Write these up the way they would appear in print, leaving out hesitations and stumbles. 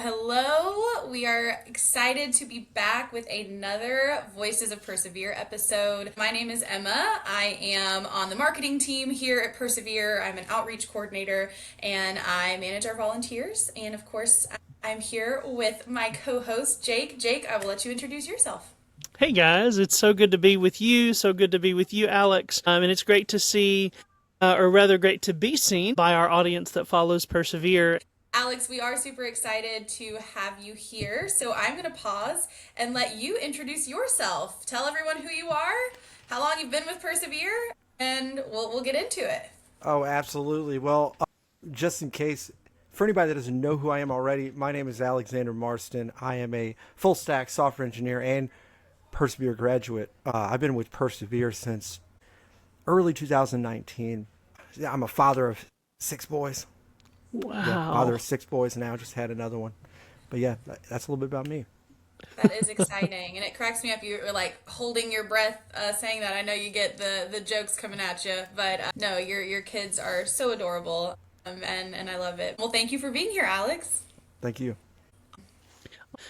hello. We are excited to be back with another Voices of Persevere episode. My name is Emma. I am on the marketing team here at Persevere. I'm an outreach coordinator and I manage our volunteers. And of course, I'm here with my co-host, Jake. Jake, I will let you introduce yourself. Hey guys, it's so good to be with you. So good to be with you, Alex. And it's great to see, or rather great to be seen by our audience that follows Persevere. Alex, we are super excited to have you here. So I'm going to pause and let you introduce yourself. Tell everyone who you are, how long you've been with Persevere, and we'll get into it. Oh, absolutely. Well, just in case, for anybody that doesn't know who I am already, my name is Alexander Marston. I am a full stack software engineer and Persevere graduate. I've been with Persevere since early 2019. I'm a father of 6 boys. Wow. Yeah, father of 6 boys now, just had another one. But yeah, that's a little bit about me. That is exciting, and it cracks me up. You're like holding your breath, saying that. I know you get the jokes coming at you, but no, your kids are so adorable, and I love it. Well, thank you for being here, Alex. Thank you.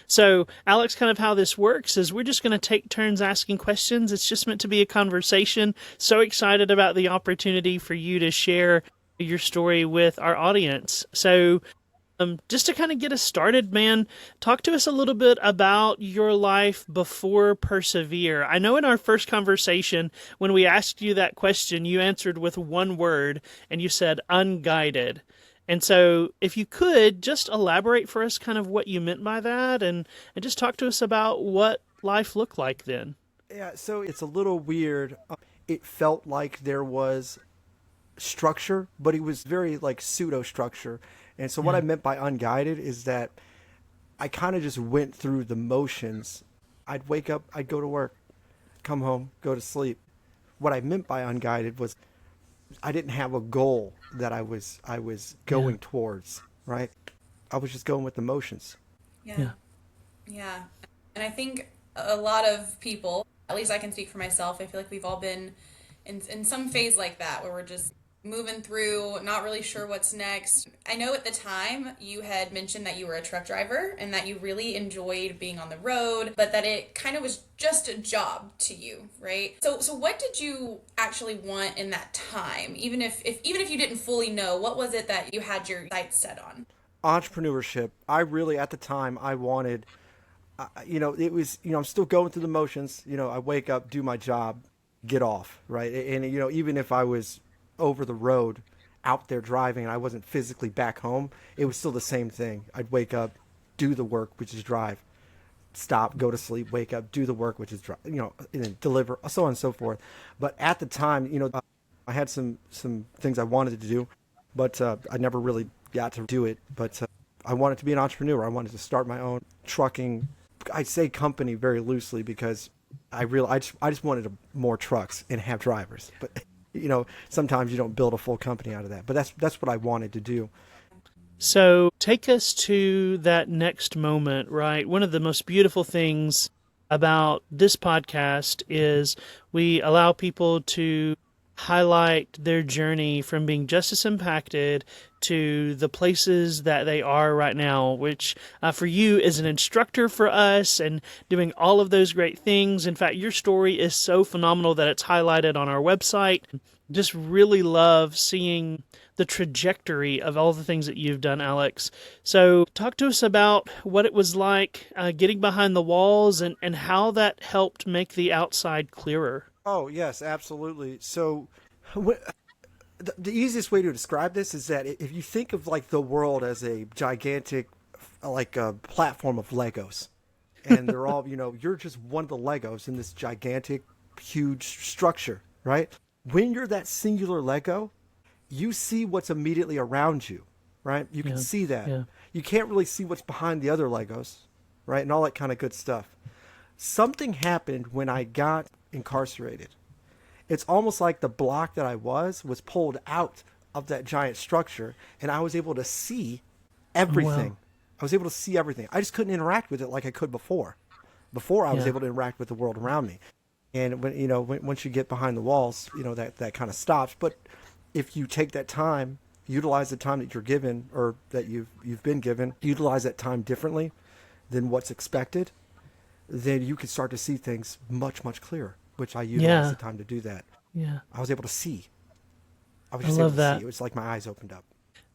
So, Alex, kind of how this works is we're just going to take turns asking questions. It's just meant to be a conversation. So excited about the opportunity for you to share your story with our audience. So, just to kind of get us started, man, talk to us a little bit about your life before Persevere. I know in our first conversation, when we asked you that question, you answered with one word, and you said unguided. And so if you could just elaborate for us kind of what you meant by that and just talk to us about what life looked like then. Yeah, so it's a little weird. It felt like there was structure, but it was very like pseudo structure. And so what I meant by unguided is that I kind of just went through the motions. I'd wake up, I'd go to work, come home, go to sleep. What I meant by unguided was I didn't have a goal that I was going towards, right? I was just going with the motions. Yeah. Yeah. And I think a lot of people, at least I can speak for myself, I feel like we've all been in some phase like that where we're just moving through, not really sure what's next. I know at the time you had mentioned that you were a truck driver and that you really enjoyed being on the road, but that it kind of was just a job to you, right? So what did you actually want in that time? Even if you didn't fully know, what was it that you had your sights set on? Entrepreneurship. I really, at the time, I wanted, it was, I'm still going through the motions. I wake up, do my job, get off, right? And, even if I was over the road out there driving and I wasn't physically back home, it was still the same thing. I'd wake up, do the work, which is drive, stop, go to sleep, wake up, do the work, which is drive, and then deliver, so on and so forth. But at the time, I had some things I wanted to do, but I never really got to do it. But I wanted to be an entrepreneur. I wanted to start my own trucking, I say company very loosely because I just wanted more trucks and have drivers. But sometimes you don't build a full company out of that. But that's what I wanted to do. So take us to that next moment, right? One of the most beautiful things about this podcast is we allow people to highlight their journey from being justice impacted to the places that they are right now, which for you is an instructor for us and doing all of those great things. In fact, your story is so phenomenal that it's highlighted on our website. Just really love seeing the trajectory of all the things that you've done, Alex. So talk to us about what it was like getting behind the walls and how that helped make the outside clearer. Oh, yes, absolutely. So the easiest way to describe this is that if you think of like the world as a gigantic, like a platform of Legos, and they're all, you're just one of the Legos in this gigantic, huge structure, right? When you're that singular Lego, you see what's immediately around you, right? You can see that. Yeah. You can't really see what's behind the other Legos, right? And all that kind of good stuff. Something happened when I got incarcerated. It's almost like the block that I was pulled out of that giant structure, and I was able to see everything. Wow. I was able to see everything. I just couldn't interact with it like I could before. Before I was Yeah. able to interact with the world around me. And once you get behind the walls, that kind of stops. But if you take that time utilize the time that you're given or that you've been given, utilize that time differently than what's expected, then you can start to see things much, much clearer, which I utilized Yeah. the time to do that. Yeah. I was able to see. I was I just able love to see. that. It was like my eyes opened up.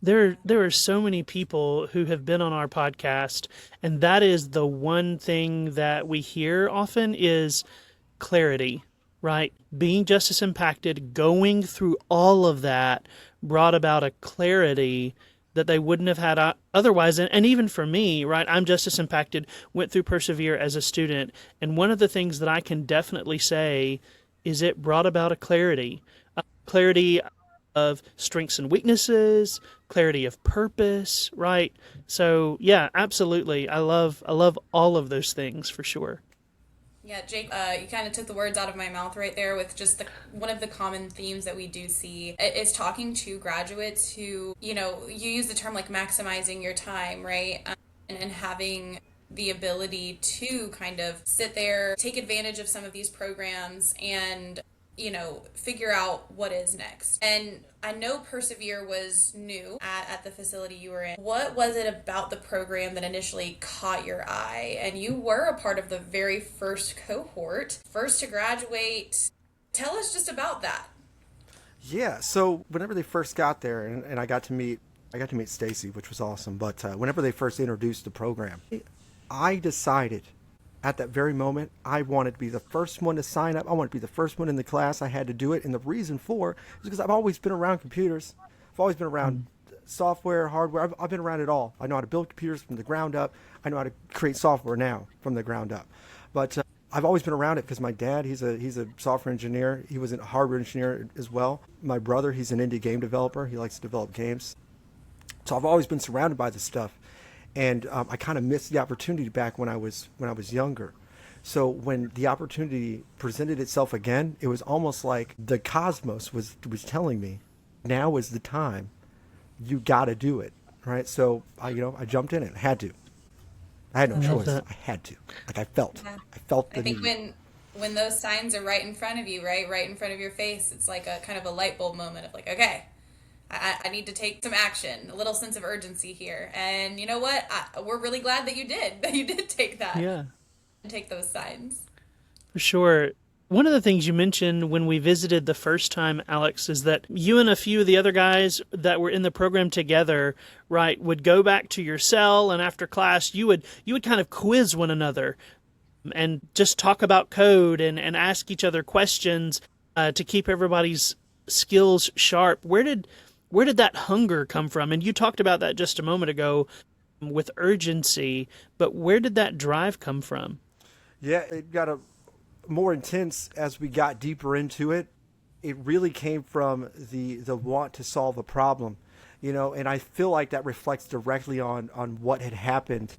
There are so many people who have been on our podcast, and that is the one thing that we hear often is clarity, right? Being justice impacted, going through all of that brought about a clarity that they wouldn't have had otherwise. And even for me, right, I'm justice impacted, went through Persevere as a student. And one of the things that I can definitely say is it brought about a clarity of strengths and weaknesses, clarity of purpose, right? So yeah, absolutely. I love all of those things for sure. Yeah, Jake, you kind of took the words out of my mouth right there with just one of the common themes that we do see is talking to graduates who, you use the term like maximizing your time, right? And having the ability to kind of sit there, take advantage of some of these programs and figure out what is next. And I know Persevere was new at the facility you were in. What was it about the program that initially caught your eye? And you were a part of the very first cohort, first to graduate. Tell us just about that. Yeah. So whenever they first got there, and I got to meet Stacy, which was awesome. But whenever they first introduced the program, I decided at that very moment I wanted to be the first one to sign up. I wanted to be the first one in the class. I had to do it, and the reason for is because I've always been around computers. I've always been around software, hardware. I've been around it all. I know how to build computers from the ground up. I know how to create software now from the ground up. But I've always been around it because my dad, he's a software engineer. He was a hardware engineer as well. My brother, he's an indie game developer. He likes to develop games. So I've always been surrounded by this stuff, and I kind of missed the opportunity back when I was younger. So when the opportunity presented itself again, it was almost like the cosmos was telling me, now is the time. You got to do it, right? So I jumped in it. I had to. I had no I love choice. that. I had to. Like Yeah. I felt I the think need. when those signs are right in front of you, right in front of your face, it's like a kind of a light bulb moment of like, okay, I need to take some action, a little sense of urgency here. And you know what? We're really glad that you did take that Yeah. and take those signs. For sure. One of the things you mentioned when we visited the first time, Alex, is that you and a few of the other guys that were in the program together, right, would go back to your cell, and after class you would kind of quiz one another and just talk about code and ask each other questions to keep everybody's skills sharp. Where did that hunger come from? And you talked about that just a moment ago with urgency, but where did that drive come from? Yeah, it got more intense as we got deeper into it. It really came from the want to solve a problem, and I feel like that reflects directly on what had happened,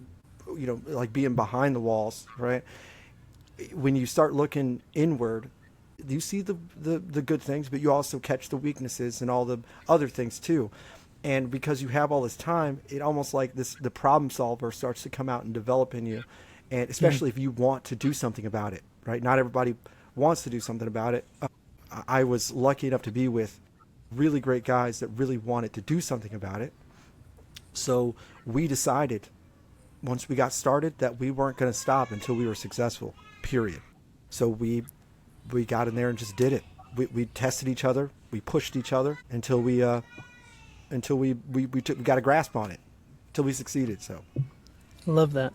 like being behind the walls, right? When you start looking inward, you see the good things, but you also catch the weaknesses and all the other things too. And because you have all this time, it almost like the problem solver starts to come out and develop in you, and especially if you want to do something about it, right? Not everybody wants to do something about it. I was lucky enough to be with really great guys that really wanted to do something about it. So we decided once we got started that we weren't going to stop until we were successful, period. So we got in there and just did it. We tested each other, we pushed each other until we got a grasp on it, until we succeeded. So I love that.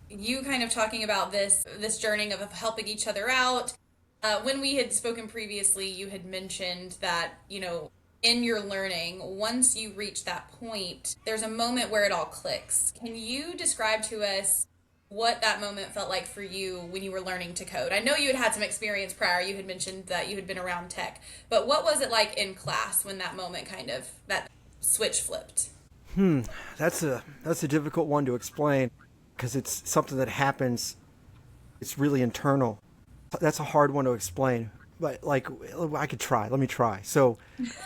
You kind of talking about this journey of helping each other out. When we had spoken previously, you had mentioned that in your learning, once you reach that point, there's a moment where it all clicks. Can you describe to us what that moment felt like for you when you were learning to code? I know you had some experience prior. You had mentioned that you had been around tech, but what was it like in class when that moment that switch flipped? that's a difficult one to explain because it's something that happens. It's really internal. That's a hard one to explain. But like I could try. Let me try. So,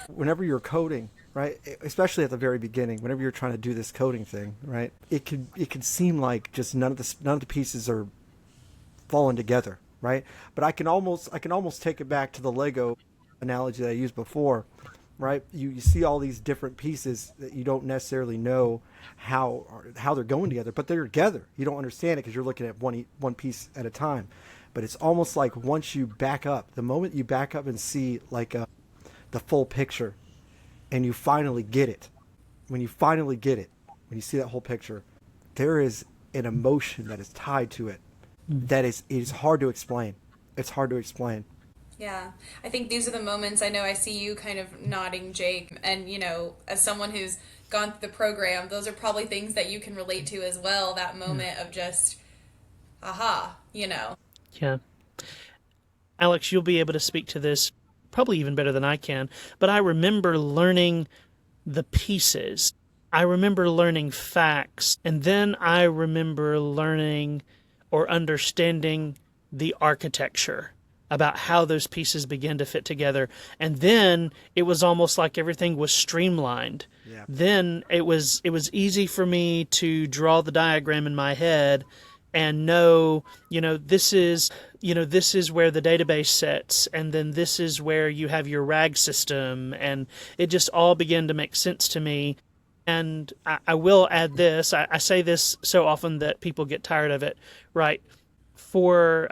whenever you're coding, right, especially at the very beginning, whenever you're trying to do this coding thing, right, it could seem like just none of the pieces are falling together, right? But I can almost take it back to the Lego analogy that I used before, right? You see all these different pieces that you don't necessarily know how they're going together, but they're together. You don't understand it because you're looking at one piece at a time. But it's almost like once you back up, the moment you back up and see like the full picture, and you finally get it, when you finally get it, when you see that whole picture, there is an emotion that is tied to it that is hard to explain. It's hard to explain. Yeah, I think these are the moments. I know I see you kind of nodding, Jake, and as someone who's gone through the program, those are probably things that you can relate to as well. That Yeah. moment of just, aha. Yeah. Alex, you'll be able to speak to this probably even better than I can, but I remember learning the pieces. I remember learning facts, and then I remember learning or understanding the architecture about how those pieces begin to fit together. And then it was almost like everything was streamlined. Yeah. Then it was easy for me to draw the diagram in my head and know, this is where the database sits, and then this is where you have your RAG system, and it just all began to make sense to me. And I will add this. I say this so often that people get tired of it, right? For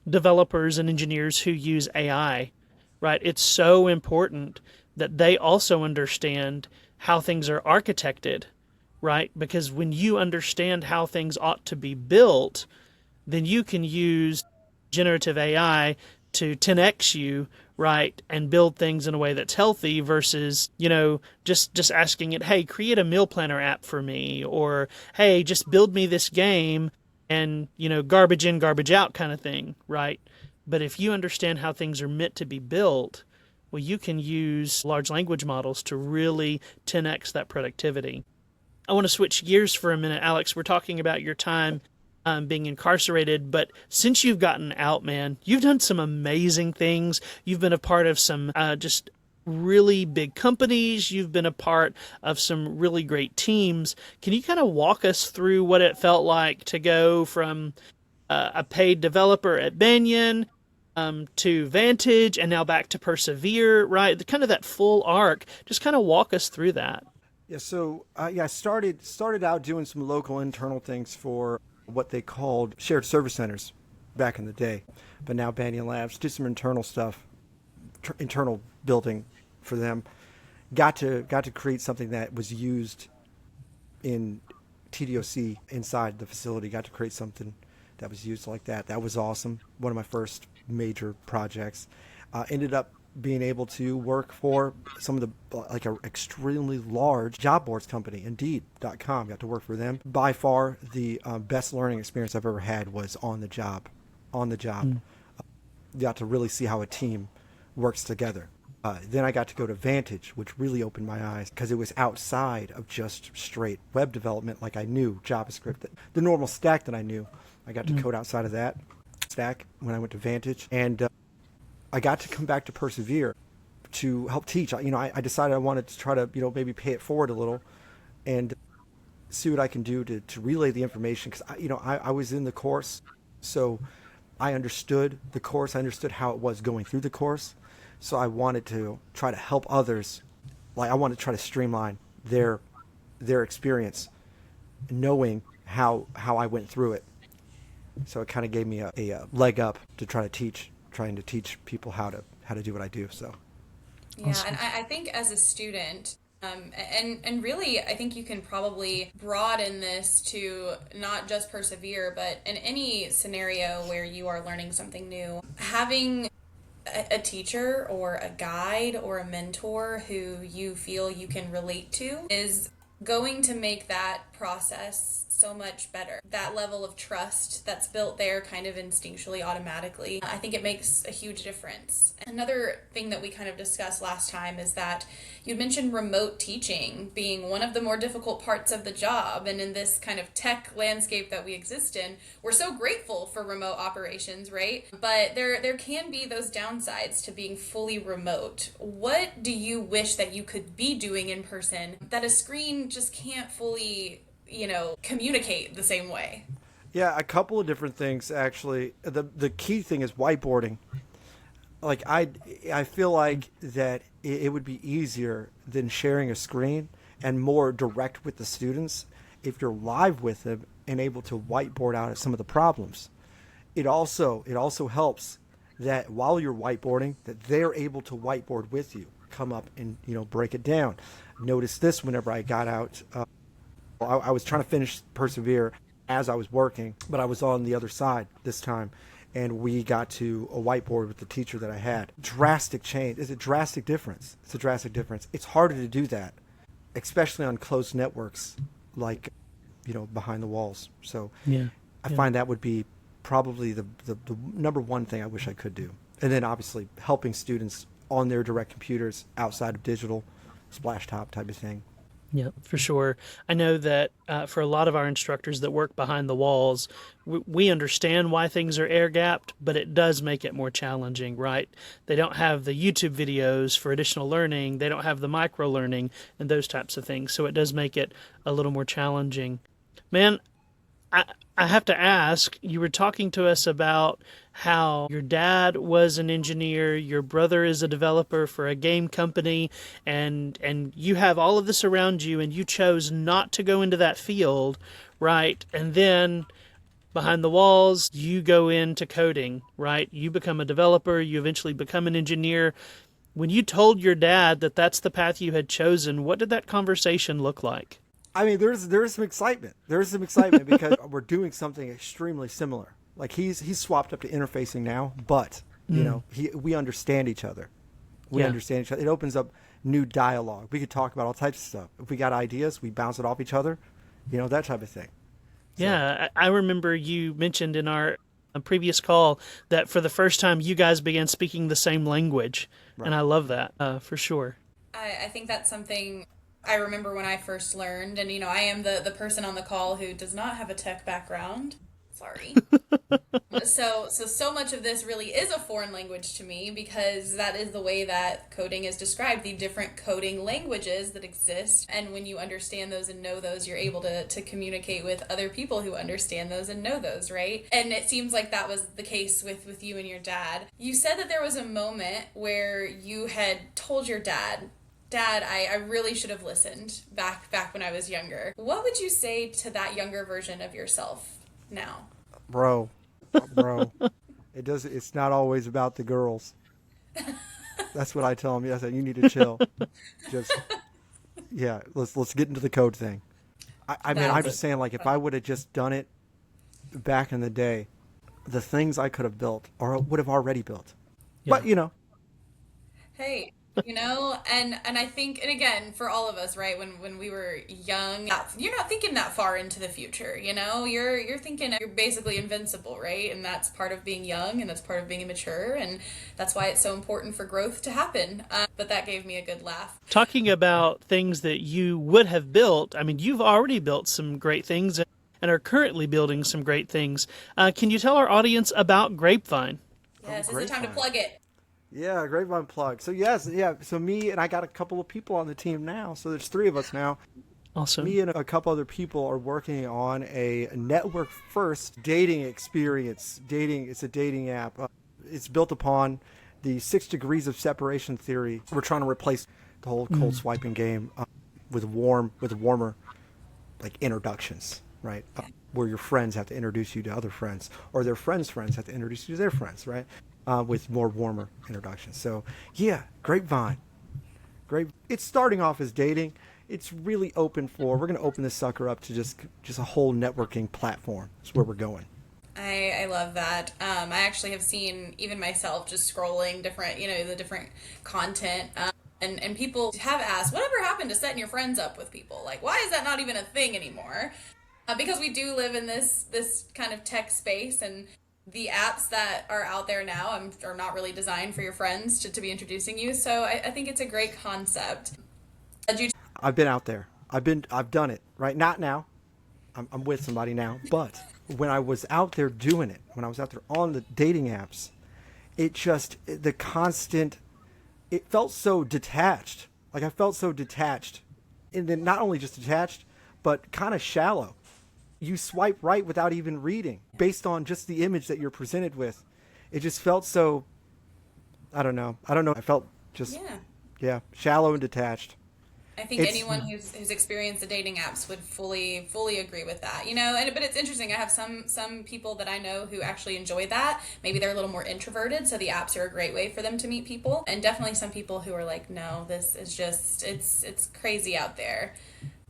developers and engineers who use AI, right? It's so important that they also understand how things are architected, right? Because when you understand how things ought to be built, then you can use generative AI to 10x you, right, and build things in a way that's healthy versus, just asking it, hey, create a meal planner app for me, or hey, just build me this game and, garbage in, garbage out kind of thing, right? But if you understand how things are meant to be built, well, you can use large language models to really 10x that productivity. I want to switch gears for a minute, Alex. We're talking about your time being incarcerated, but since you've gotten out, man, you've done some amazing things. You've been a part of some just really big companies. You've been a part of some really great teams. Can you kind of walk us through what it felt like to go from a paid developer at Banyan to Vantage and now back to Persevere, right? Kind of that full arc. Just kind of walk us through that. Yeah, so I started out doing some local internal things for what they called shared service centers back in the day, but now Banyan Labs did some internal stuff, internal building for them. Got to create something that was used in TDOC inside the facility. Got to create something that was used like that. That was awesome. One of my first major projects. Ended up being able to work for some of the like a extremely large job boards company, Indeed.com. Got to work for them. By far, the best learning experience I've ever had was on the job. On the job, got to really see how a team works together. Then I got to go to Vantage, which really opened my eyes because it was outside of just straight web development, like I knew JavaScript, the normal stack that I knew. I got to code outside of that stack when I went to Vantage, and I got to come back to Persevere to help teach. I decided I wanted to try to, maybe pay it forward a little and see what I can do to relay the information. Because, I was in the course, so I understood the course. I understood how it was going through the course. So I wanted to try to help others. Like, I wanted to try to streamline their experience, knowing how I went through it. So it kind of gave me a leg up to trying to teach people how to do what I do. So Yeah, Awesome. and I think as a student, and really, I think you can probably broaden this to not just Persevere, but in any scenario where you are learning something new, having a teacher or a guide or a mentor who you feel you can relate to is going to make that process so much better. That level of trust that's built there kind of instinctually, automatically, I think it makes a huge difference. Another thing that we kind of discussed last time is that you mentioned remote teaching being one of the more difficult parts of the job. And in this kind of tech landscape that we exist in, we're so grateful for remote operations, right? But there can be those downsides to being fully remote. What do you wish that you could be doing in person that a screen just can't fully, communicate the same way? yeah, a couple of different things actually. The key thing is whiteboarding. like I feel like that it would be easier than sharing a screen and more direct with the students if you're live with them and able to whiteboard out some of the problems. It also helps that while you're whiteboarding, that they're able to whiteboard with you, come up and break it down. Notice this whenever I got out. I was trying to finish Persevere as I was working, but I was on the other side this time, and we got to a whiteboard with the teacher that I had. Drastic change. It's a drastic difference. It's a drastic difference. It's harder to do that, especially on closed networks like, behind the walls. So Yeah. I Yeah. find that would be probably the number one thing I wish I could do. And then obviously helping students on their direct computers outside of digital, splash top type of thing. Yeah, for sure. I know that for a lot of our instructors that work behind the walls, we understand why things are air gapped, but it does make it more challenging, right? They don't have the YouTube videos for additional learning, they don't have the micro learning and those types of things. So it does make it a little more challenging. Man, I have to ask, you were talking to us about how your dad was an engineer, your brother is a developer for a game company, and you have all of this around you and you chose not to go into that field, right? And then behind the walls, you go into coding, right? You become a developer, you eventually become an engineer. When you told your dad that that's the path you had chosen, what did that conversation look like? I mean, there's some excitement. There's some excitement because we're doing something extremely similar. Like he's swapped up to interfacing now, but we understand each other. We Yeah. understand each other. It opens up new dialogue. We could talk about all types of stuff. If we got ideas, we bounce it off each other. That type of thing. So Yeah, I remember you mentioned in our previous call that for the first time you guys began speaking the same language, and right. I love that for sure. I think that's something I remember when I first learned, and I am the person on the call who does not have a tech background. Sorry. So much of this really is a foreign language to me because that is the way that coding is described, the different coding languages that exist. And when you understand those and know those, you're able to communicate with other people who understand those and know those, right? And it seems like that was the case with you and your dad. You said that there was a moment where you had told your dad, I really should have listened back when I was younger. What would you say to that younger version of yourself now? bro, bro. It's not always about the girls. That's what I tell him. Yes, you need to chill. Just yeah. Let's get into the code thing. I mean, I'm That's just saying, like, if I would have just done it back in the day, the things I could have built or would have already built. Yeah. But Hey, and I think, and again, for all of us, right, when we were young, you're not thinking that far into the future, you're thinking you're basically invincible, right? And that's part of being young, and that's part of being immature, and that's why it's so important for growth to happen. But that gave me a good laugh. Talking about things that you would have built, I mean, you've already built some great things and are currently building some great things. Can you tell our audience about Grapevine? Yes, it's the time to Grapevine. plug it. Yeah, Grapevine plug. So yes, yeah. So me and I got a couple of people on the team now. So there's three of us now. Awesome. Me and a couple other people are working on a network first dating experience. It's a dating app. It's built upon the 6 degrees of separation theory. We're trying to replace the whole cold swiping game with warmer like introductions, right? Where your friends have to introduce you to other friends, or their friends' friends have to introduce you to their friends, right? With more warmer introductions. So yeah, Grapevine. Great. It's starting off as dating. It's really open for. We're going to open this sucker up to just a whole networking platform. That's where we're going. I love that. I actually have seen, even myself, just scrolling different, the different content. And people have asked, whatever happened to setting your friends up with people? Like, why is that not even a thing anymore? Because we do live in this kind of tech space, and the apps that are out there now are not really designed for your friends to be introducing you. So I think it's a great concept. I've been out there. I've done it. Right? Not now. I'm with somebody now. But when I was out there doing it, when I was out there on the dating apps, it felt so detached. Like I felt so detached, and then not only just detached, but kind of shallow. You swipe right without even reading, based on just the image that you're presented with. It just felt so I don't know. I don't know. I felt just, Yeah. yeah, shallow and detached. I think It's anyone who's experienced the dating apps would fully agree with that. You know, and but it's interesting. I have some people that I know who actually enjoy that. Maybe they're a little more introverted, so the apps are a great way for them to meet people. And definitely some people who are like, no, this is just it's crazy out there.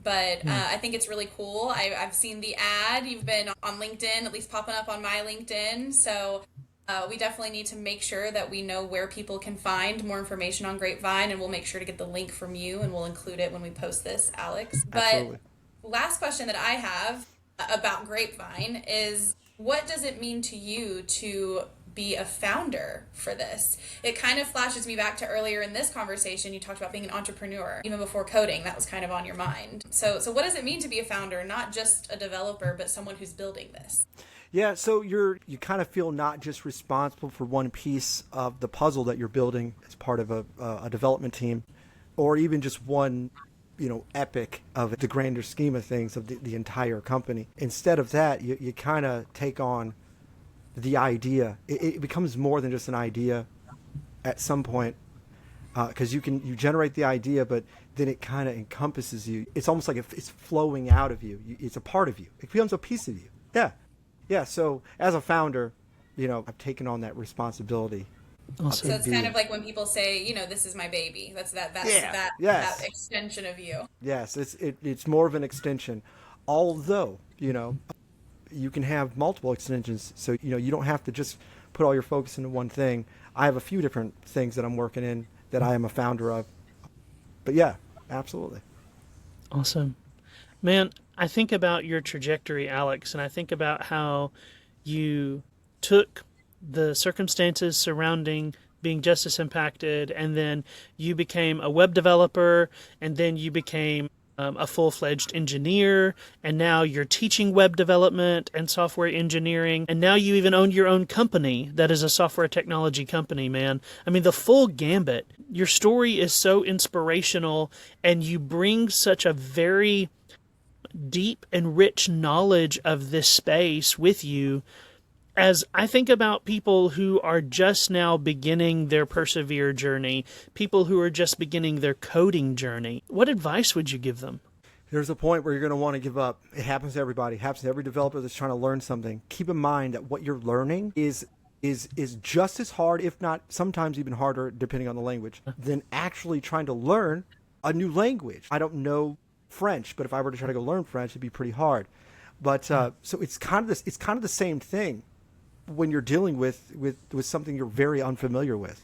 But Yeah. I think it's really cool. I've seen the ad. You've been on LinkedIn, at least popping up on my LinkedIn. So we definitely need to make sure that we know where people can find more information on Grapevine, and we'll make sure to get the link from you, and we'll include it when we post this, Alex. But absolutely. last question that I have about Grapevine is, what does it mean to you to be a founder for this? It kind of flashes me back to earlier in this conversation. You talked about being an entrepreneur even before coding. That was kind of on your mind. So what does it mean to be a founder, not just a developer, but someone who's building this? Yeah, so you kind of feel not just responsible for one piece of the puzzle that you're building as part of a development team, or even just one, epic of the grander scheme of things of the entire company. Instead of that, you kind of take on the idea. It becomes more than just an idea at some point, because you generate the idea, but then it kind of encompasses you. It's almost like it's flowing out of you. It's a part of you. It becomes a piece of you. Yeah, yeah. So as a founder, I've taken on that responsibility of So Awesome. it it's kind being. of like when people say, this is my baby. That's Yeah. that Yes. extension of you. Yes. It's more of an extension, although you can have multiple extensions. So you don't have to just put all your focus into one thing. I have a few different things that I'm working in that I am a founder of. But yeah, absolutely. Awesome. Man, I think about your trajectory, Alex, and I think about how you took the circumstances surrounding being justice impacted, and then you became a web developer, and then you became a full fledged engineer, and now you're teaching web development and software engineering, and now you even own your own company that is a software technology company, man. I mean, the full gambit. Your story is so inspirational, and you bring such a very deep and rich knowledge of this space with you. As I think about people who are just now beginning their persevere journey, people who are just beginning their coding journey, what advice would you give them? There's a point where you're going to want to give up. It happens to everybody. It happens to every developer that's trying to learn something. Keep in mind that what you're learning is just as hard, if not sometimes even harder, depending on the language, than actually trying to learn a new language. I don't know French, but if I were to try to go learn French, it'd be pretty hard. But Yeah. so it's kind of this. It's kind of the same thing when you're dealing with something you're very unfamiliar with.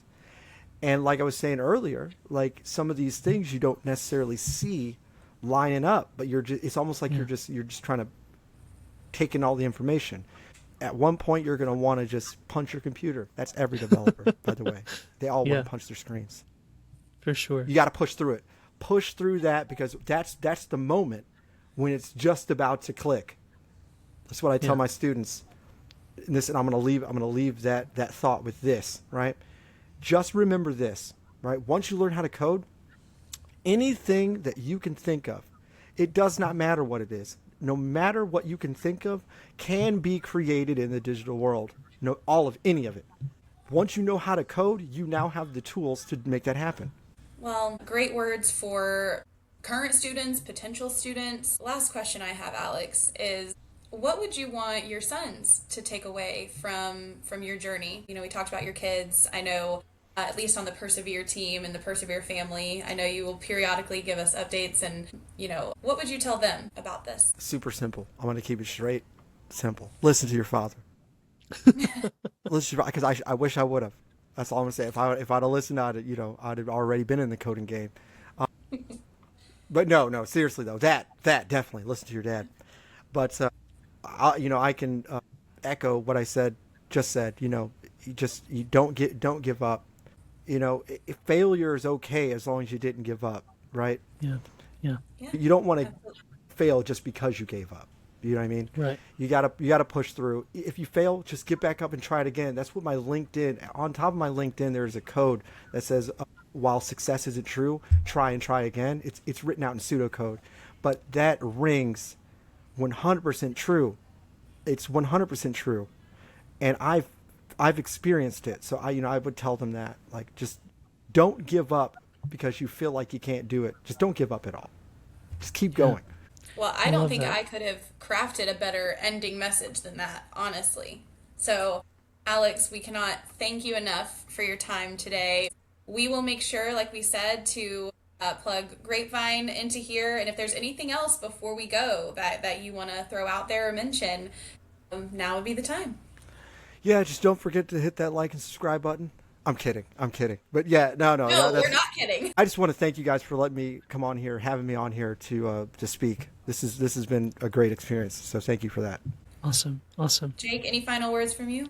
And like I was saying earlier, like some of these things you don't necessarily see lining up, but it's almost like Yeah. you're just trying to take in all the information. At one point you're going to want to just punch your computer. That's every developer, by the way. They all want Yeah, to punch their screens. for sure. You got to push through it. Push through that, because that's the moment when it's just about to click. That's what I tell Yeah. my students. And I'm going to leave that thought with this, right? Just remember this, right? Once you learn how to code, anything that you can think of, it does not matter what it is. No matter what you can think of can be created in the digital world. No, all of any of it. Once you know how to code, you now have the tools to make that happen. Well, great words for current students, potential students. Last question I have, Alex, is what would you want your sons to take away from your journey? We talked about your kids. I know at least on the Persevere team and the Persevere family, I know you will periodically give us updates, and what would you tell them about this? Super simple. I'm going to keep it straight, simple. Listen to your father. Listen, because I wish I would have. That's all I'm gonna say. If I'd have listened, I'd have already been in the coding game. But no, seriously though, that definitely listen to your dad. But I can echo what I just said. You don't give up. Failure is okay as long as you didn't give up, right? Yeah. Yeah. Yeah, You don't want to absolutely. fail just because you gave up. You know what I mean? Right. You gotta push through. If you fail, just get back up and try it again. That's what my LinkedIn. On top of my LinkedIn, there's a code that says, "While success isn't true, try and try again." It's written out in pseudocode, but that rings 100% true. It's 100% true, and I've experienced it. So I would tell them that, like, just don't give up because you feel like you can't do it. Just don't give up at all. Just keep Yeah, going. Well, I I don't love think that. I could have crafted a better ending message than that, honestly. So, Alex, we cannot thank you enough for your time today. We will make sure, like we said, to plug Grapevine into here. And if there's anything else before we go that you want to throw out there or mention, now would be the time. Yeah, just don't forget to hit that like and subscribe button. I'm kidding. I'm kidding. But yeah, no, No, we're that's. not kidding. I just want to thank you guys for letting me come on here, having me on here to speak. This has been a great experience. So thank you for that. Awesome. Awesome. Jake, any final words from you?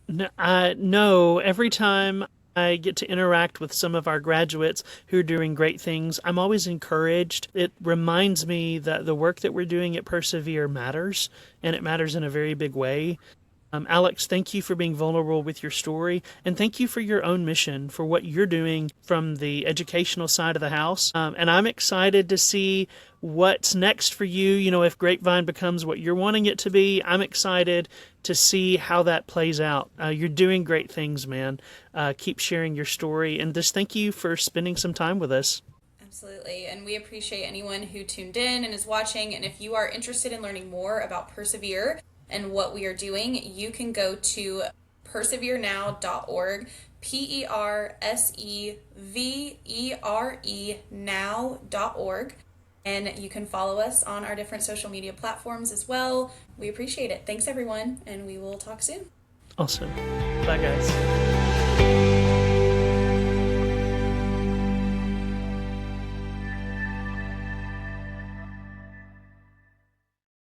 No, every time I get to interact with some of our graduates who are doing great things, I'm always encouraged. It reminds me that the work that we're doing at Persevere matters, and it matters in a very big way. Alex, thank you for being vulnerable with your story, and thank you for your own mission, for what you're doing from the educational side of the house. And I'm excited to see what's next for you. You know, if Grapevine becomes what you're wanting it to be, I'm excited to see how that plays out. You're doing great things, man. Keep sharing your story, and just thank you for spending some time with us. Absolutely. And we appreciate anyone who tuned in and is watching. And if you are interested in learning more about Persevere and what we are doing, you can go to perseverenow.org, PERSEVERE now.org. And you can follow us on our different social media platforms as well. We appreciate it. Thanks, everyone, and we will talk soon. Awesome. Bye, guys.